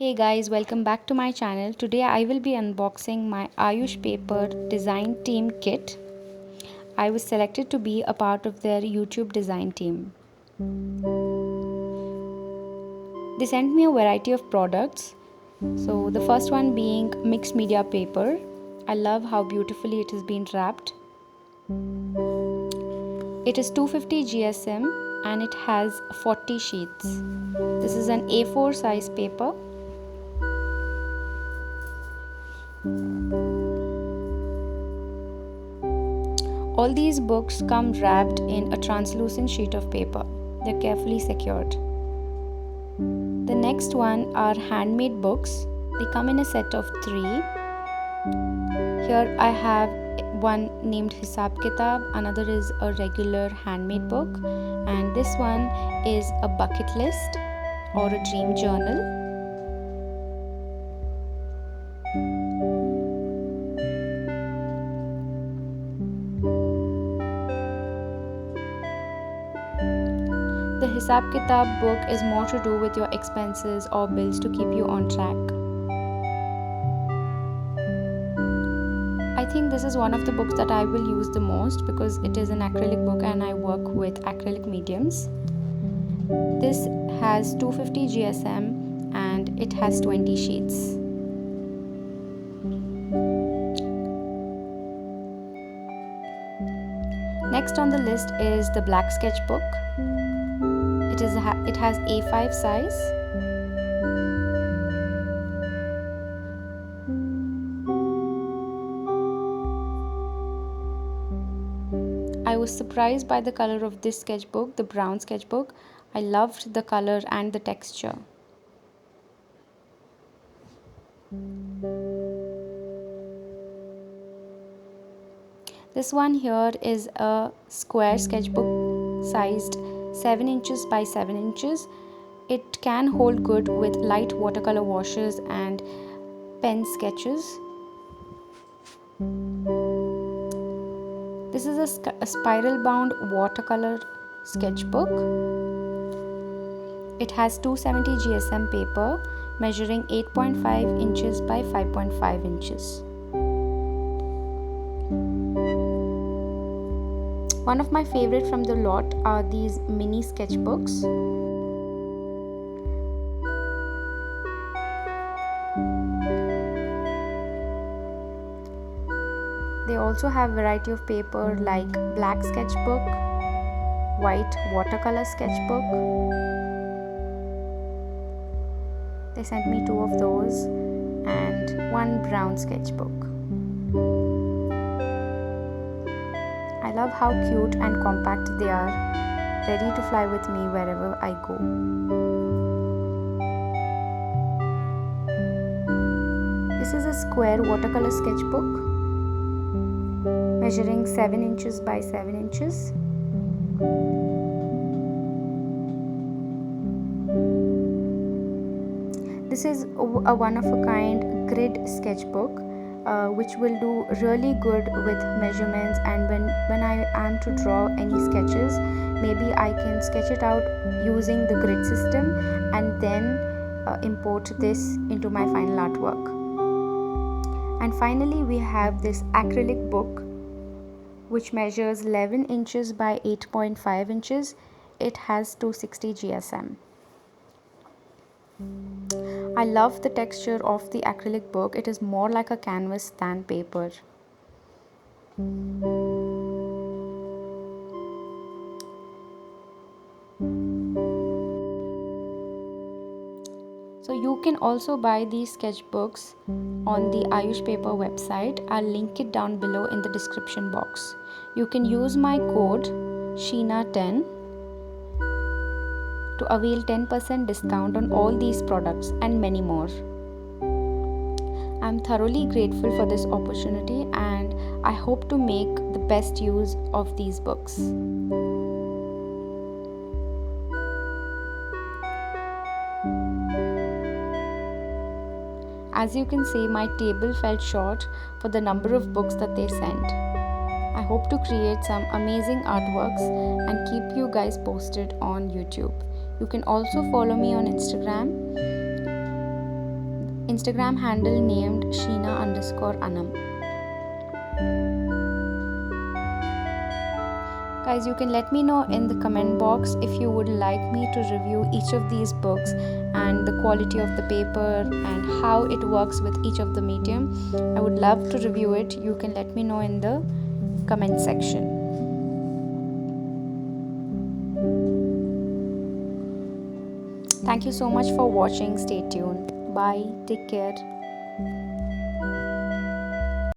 Hey guys, welcome back to my channel. Today I will be unboxing my Ayush paper design team kit. I was selected to be a part of their YouTube design team. They sent me a variety of products. So the first one being mixed media paper. I love how beautifully it has been wrapped. It is 250 GSM and it has 40 sheets. This is an A4 size paper. All these books come wrapped in a translucent sheet of paper. They're carefully secured. The next one are handmade books. They come in a set of 3. Here I have one named Hisab Kitab, another is a regular handmade book, and this one is a bucket list or a dream journal. The Hisab Kitab book is more to do with your expenses or bills to keep you on track. I think this is one of the books that I will use the most because it is an acrylic book and I work with acrylic mediums. This has 250 GSM and it has 20 sheets. Next on the list is the black sketchbook. It has A5 size. I was surprised by the color of this sketchbook, the brown sketchbook. I loved the color and the texture. This one here is a square sketchbook sized 7 inches by 7 inches. It can hold good with light watercolor washes and pen sketches. This is a spiral bound watercolor sketchbook. It has 270 GSM paper measuring 8.5 inches by 5.5 inches. One of my favorite from the lot are these mini sketchbooks. They also have variety of paper like black sketchbook, white watercolor sketchbook. They sent me 2 of those and 1 brown sketchbook. I love how cute and compact they are, ready to fly with me wherever I go. This is a square watercolor sketchbook measuring 7 inches by 7 inches. This is a one-of-a-kind grid sketchbook which will do really good with measurements, and when I am to draw any sketches, maybe I can sketch it out using the grid system and then import this into my final artwork. And finally we have this acrylic book which measures 11 inches by 8.5 inches. It has 260 GSM. I love the texture of the acrylic book. It is more like a canvas than paper. So you can also buy these sketchbooks on the Ayush paper website. I'll link it down below in the description box. You can use my code Sheena10 to avail 10% discount on all these products and many more. I'm thoroughly grateful for this opportunity and I hope to make the best use of these books. As you can see, my table fell short for the number of books that they sent. I hope to create some amazing artworks and keep you guys posted on YouTube. You can also follow me on Instagram Instagram handle named Sheena_Anam. Guys, you can let me know in the comment box if you would like me to review each of these books and the quality of the paper and how it works with each of the medium. I would love to review it. You can let me know in the comment section. Thank you so much for watching. Stay tuned. Bye. Take care.